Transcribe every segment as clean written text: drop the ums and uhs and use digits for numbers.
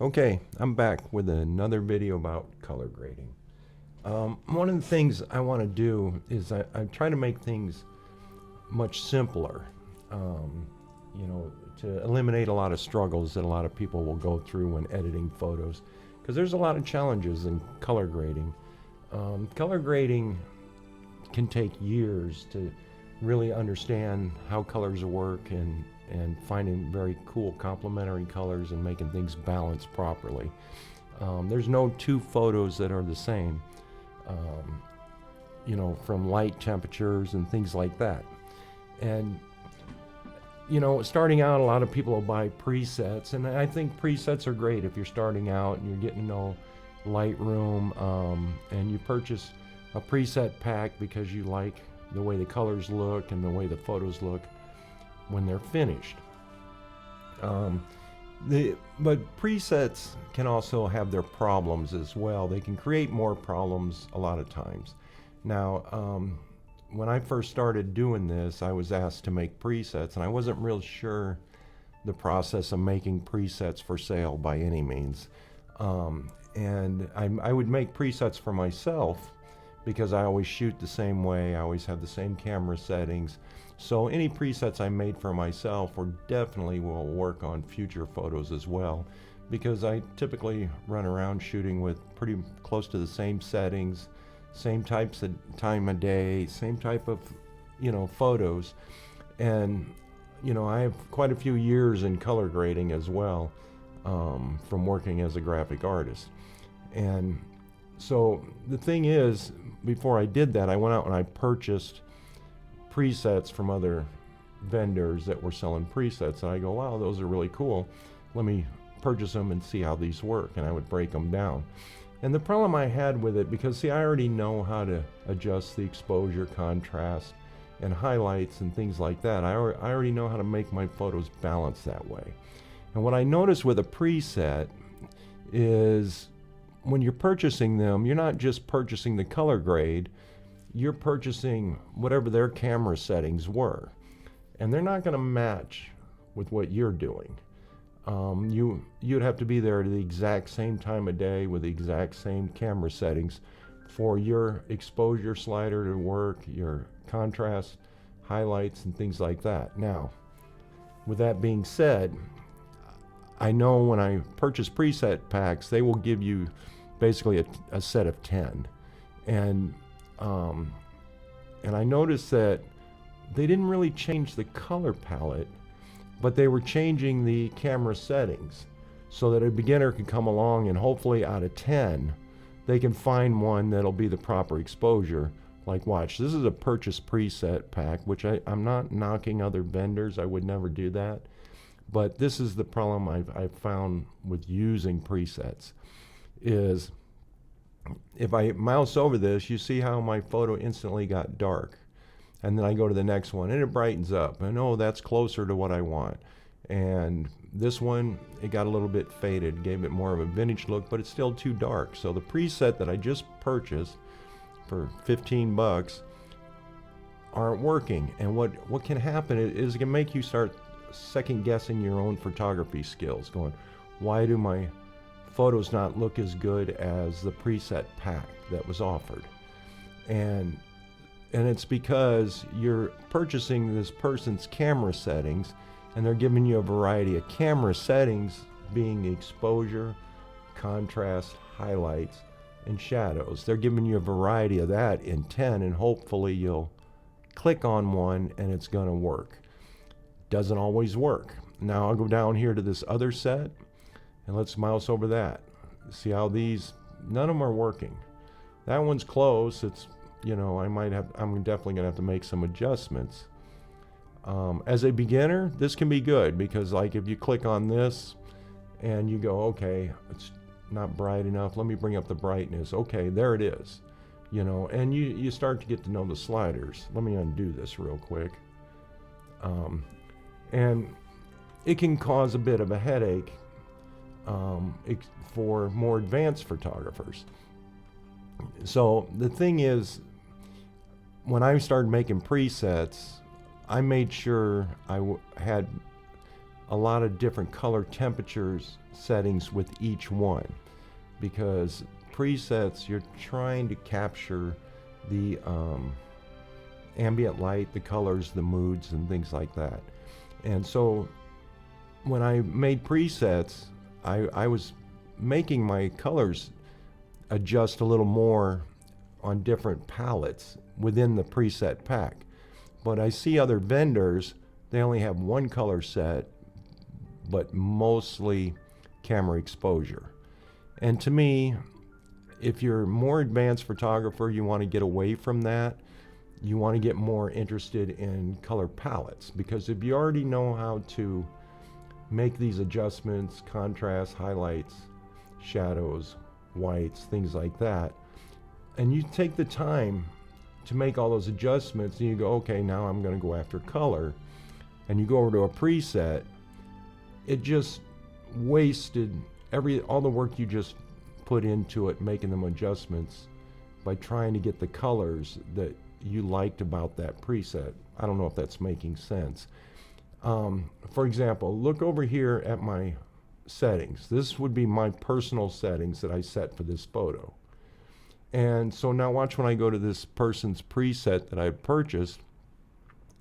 Okay, I'm back with another video about color grading. One of the things I want to do is I try to make things much simpler, to eliminate a lot of struggles that a lot of people will go through when editing photos, because there's a lot of challenges in color grading. Color grading can take years to really understand how colors work and finding very cool complementary colors and making things balance properly. There's no two photos that are the same, from light temperatures and things like that. And starting out, a lot of people will buy presets, and I think presets are great if you're starting out and you're getting to know Lightroom, and you purchase a preset pack because you like the way the colors look and the way the photos look when they're finished. But presets can also have their problems as well. They can create more problems a lot of times. Now, when I first started doing this, I was asked to make presets, and I wasn't real sure the process of making presets for sale by any means. And I would make presets for myself because I always shoot the same way. I always have the same camera settings. So any presets I made for myself definitely will work on future photos as well, because I typically run around shooting with pretty close to the same settings, same types of time of day, same type of photos. And I have quite a few years in color grading as well, from working as a graphic artist. And so the thing is, before I did that, I went out and I purchased presets from other vendors that were selling presets, and I go, wow, those are really cool. Let me purchase them and see how these work, and I would break them down. And the problem I had with it, because see, I already know how to adjust the exposure, contrast, and highlights and things like that. I already know how to make my photos balance that way. And what I noticed with a preset is when you're purchasing them, you're not just purchasing the color grade, you're purchasing whatever their camera settings were. And they're not going to match with what you're doing. You'd have to be there at the exact same time of day with the exact same camera settings for your exposure slider to work, your contrast, highlights, and things like that. Now, with that being said, I know when I purchase preset packs, they will give you basically a set of 10. And I noticed that they didn't really change the color palette, but they were changing the camera settings so that a beginner can come along and hopefully out of 10, they can find one that'll be the proper exposure. Like, watch, this is a purchase preset pack, which I'm not knocking other vendors. I would never do that. But this is the problem I've found with using presets, is if I mouse over this, you see how my photo instantly got dark. And then I go to the next one and it brightens up. And oh, that's closer to what I want. And this one, it got a little bit faded, gave it more of a vintage look, but it's still too dark. So the preset that I just purchased for 15 bucks aren't working. And what can happen is it can make you start second guessing your own photography skills, going, why do my photos not look as good as the preset pack that was offered? And it's because you're purchasing this person's camera settings, and they're giving you a variety of camera settings, being exposure, contrast, highlights, and shadows. They're giving you a variety of that in 10, and hopefully you'll click on one and it's gonna work. Doesn't always work. Now I'll go down here to this other set, and let's mouse over that. See how these, none of them are working. That one's close. It's, I'm definitely gonna have to make some adjustments. As a beginner, this can be good, because like if you click on this and you go, okay, it's not bright enough, let me bring up the brightness. Okay, there it is. And you start to get to know the sliders. Let me undo this real quick. And it can cause a bit of a headache for more advanced photographers. So the thing is, when I started making presets, I made sure I had a lot of different color temperatures settings with each one, because presets, you're trying to capture the ambient light, the colors, the moods, and things like that. And so when I made presets, I was making my colors adjust a little more on different palettes within the preset pack. But I see other vendors, they only have one color set, but mostly camera exposure. And to me, if you're a more advanced photographer, you want to get away from that. You want to get more interested in color palettes, because if you already know how to make these adjustments, contrast, highlights, shadows, whites, things like that, and you take the time to make all those adjustments, and you go, okay, now I'm going to go after color, and you go over to a preset, it just wasted all the work you just put into it, making them adjustments by trying to get the colors that you liked about that preset. I don't know if that's making sense. For example, look over here at my settings. This would be my personal settings that I set for this photo. And so now watch when I go to this person's preset that I purchased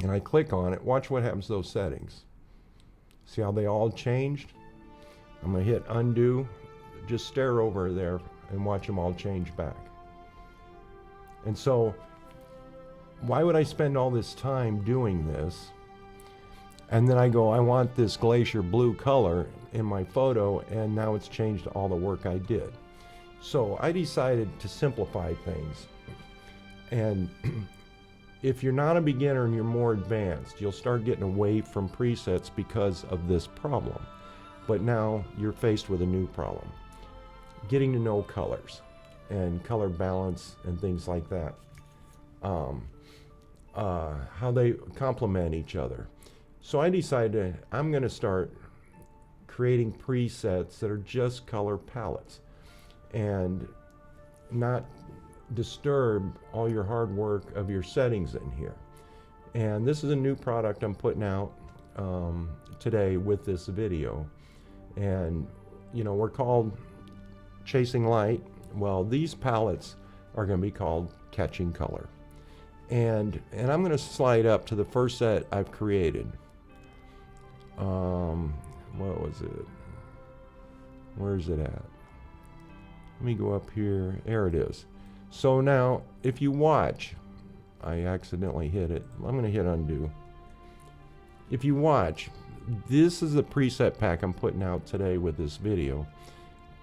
and I click on it, watch what happens to those settings. See how they all changed? I'm going to hit undo, just stare over there and watch them all change back. And so why would I spend all this time doing this? And then I go, I want this glacier blue color in my photo, and now it's changed all the work I did. So I decided to simplify things. And if you're not a beginner and you're more advanced, you'll start getting away from presets because of this problem. But now you're faced with a new problem. Getting to know colors and color balance and things like that. How they complement each other. So I decided I'm going to start creating presets that are just color palettes and not disturb all your hard work of your settings in here. And this is a new product I'm putting out today with this video. And you know, we're called Chasing Light. Well, these palettes are going to be called Catching Color. And I'm going to slide up to the first set I've created. What was it? Where's it at? Let me go up here. There it is. So now, if you watch, I accidentally hit it. I'm going to hit undo. If you watch, this is the preset pack I'm putting out today with this video.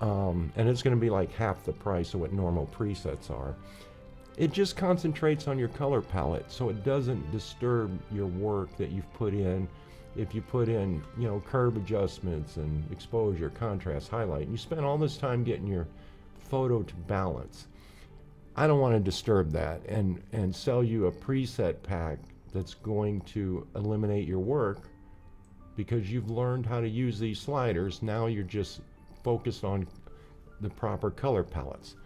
And it's going to be like half the price of what normal presets are. It just concentrates on your color palette, so it doesn't disturb your work that you've put in. If you put in, you know, curve adjustments and exposure, contrast, highlight, and you spend all this time getting your photo to balance, I don't want to disturb that and sell you a preset pack that's going to eliminate your work because you've learned how to use these sliders. Now you're just focused on the proper color palettes.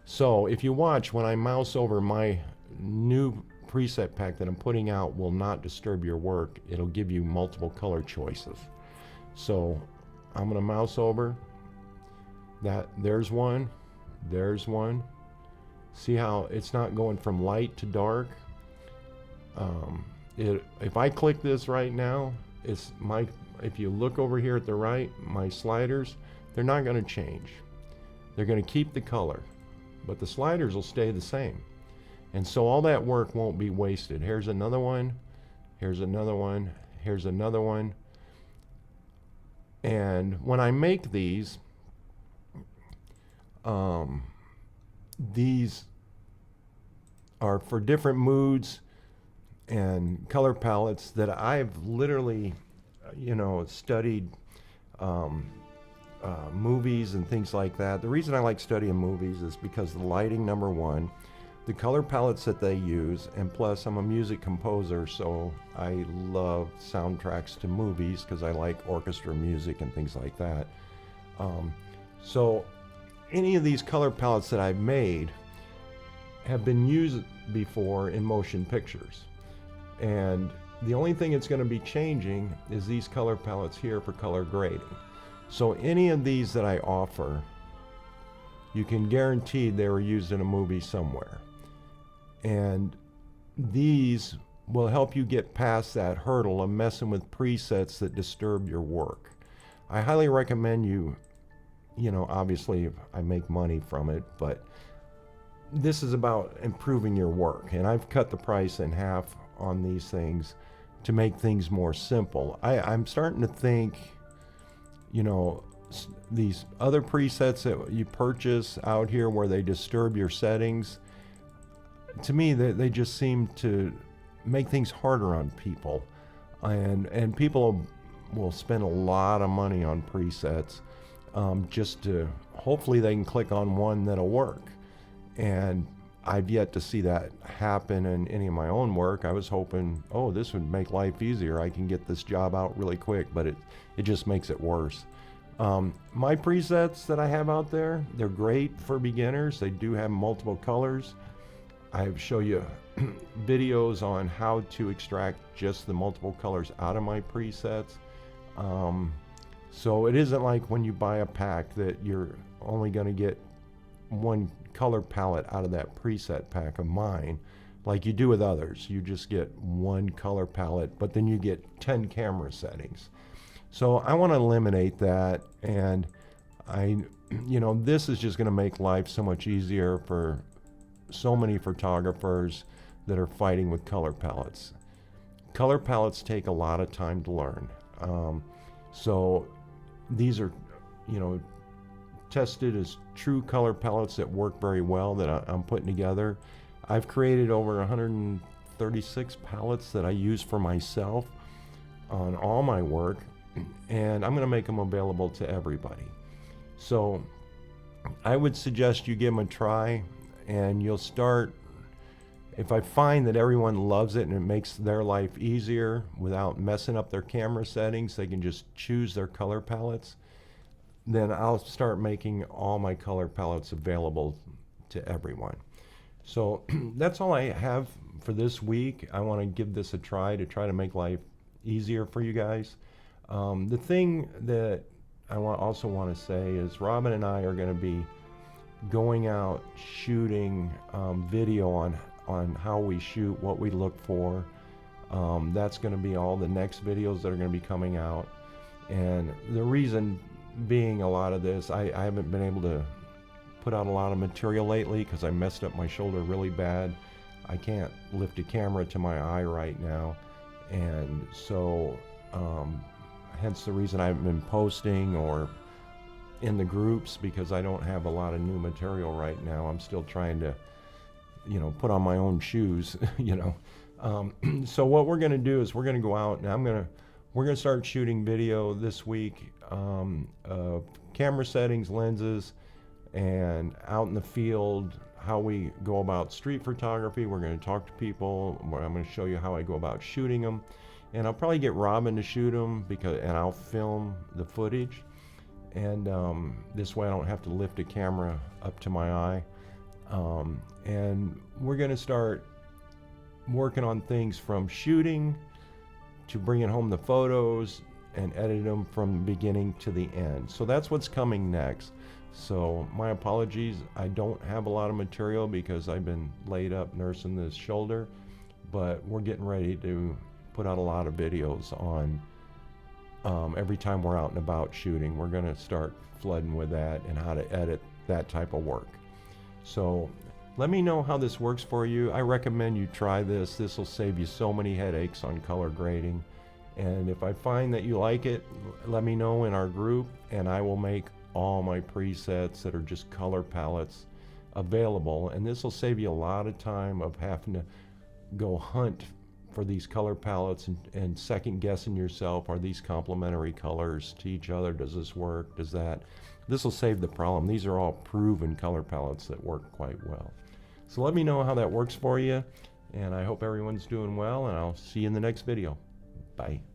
So if you watch, when I mouse over, my new preset pack that I'm putting out will not disturb your work. It'll give you multiple color choices. So I'm going to mouse over that. There's one. There's one. See how it's not going from light to dark? If I click this right now, if you look over here at the right, my sliders, they're not going to change. They're going to keep the color, but the sliders will stay the same. And so all that work won't be wasted. Here's another one. Here's another one. Here's another one. And when I make these are for different moods and color palettes that I've literally, you know, studied movies and things like that. The reason I like studying movies is because the lighting, number one, the color palettes that they use, and plus I'm a music composer, so I love soundtracks to movies because I like orchestra music and things like that. So any of these color palettes that I've made have been used before in motion pictures. And The only thing that's going to be changing is these color palettes here for color grading. So any of these that I offer, you can guarantee they were used in a movie somewhere. And these will help you get past that hurdle of messing with presets that disturb your work. I highly recommend you know, obviously I make money from it, but this is about improving your work. And I've cut the price in half on these things to make things more simple. I'm starting to think, you know, these other presets that you purchase out here where they disturb your settings, to me they just seem to make things harder on people, and people will spend a lot of money on presets just to hopefully they can click on one that'll work. And I've yet to see that happen in any of my own work. I was hoping, oh, this would make life easier, I can get this job out really quick, but it just makes it worse. My presets that I have out there, they're great for beginners. They do have multiple colors. I show you videos on how to extract just the multiple colors out of my presets. So it isn't like when you buy a pack that you're only going to get one color palette out of that preset pack of mine, like you do with others. You just get one color palette, but then you get 10 camera settings. So I want to eliminate that, and you know, this is just going to make life so much easier for so many photographers that are fighting with color palettes. Color palettes take a lot of time to learn. So these are, you know, tested as true color palettes that work very well that I'm putting together. I've created over 136 palettes that I use for myself on all my work, and I'm going to make them available to everybody. So I would suggest you give them a try, and you'll start, if I find that everyone loves it and it makes their life easier without messing up their camera settings, they can just choose their color palettes, then I'll start making all my color palettes available to everyone. So that's all I have for this week. I want to give this a try to make life easier for you guys. The thing that I also want to say is Robin and I are going to be going out shooting video on how we shoot, what we look for. That's going to be all the next videos that are going to be coming out. And the reason being a lot of this, I haven't been able to put out a lot of material lately because I messed up my shoulder really bad. I can't lift a camera to my eye right now, and so hence the reason I haven't been posting or in the groups, because I don't have a lot of new material right now. I'm still trying to, you know, put on my own shoes, you know. So what we're going to do is we're going to go out, and we're going to start shooting video this week, camera settings, lenses, and out in the field, how we go about street photography. We're going to talk to people. I'm going to show you how I go about shooting them, and I'll probably get Robin to shoot them and I'll film the footage, and this way I don't have to lift a camera up to my eye. And we're going to start working on things from shooting to bringing home the photos and edit them from the beginning to the end. So that's what's coming next. So my apologies, I don't have a lot of material because I've been laid up nursing this shoulder, but we're getting ready to put out a lot of videos on every time we're out and about shooting. We're going to start flooding with that and how to edit that type of work. So let me know how this works for you. I recommend you try this. This will save you so many headaches on color grading. And if I find that you like it, let me know in our group, and I will make all my presets that are just color palettes available. And this will save you a lot of time of having to go hunt for these color palettes and second guessing yourself. Are these complementary colors to each other? Does this work? Does that? This will save the problem. These are all proven color palettes that work quite well. So let me know how that works for you, and I hope everyone's doing well, and I'll see you in the next video. Bye.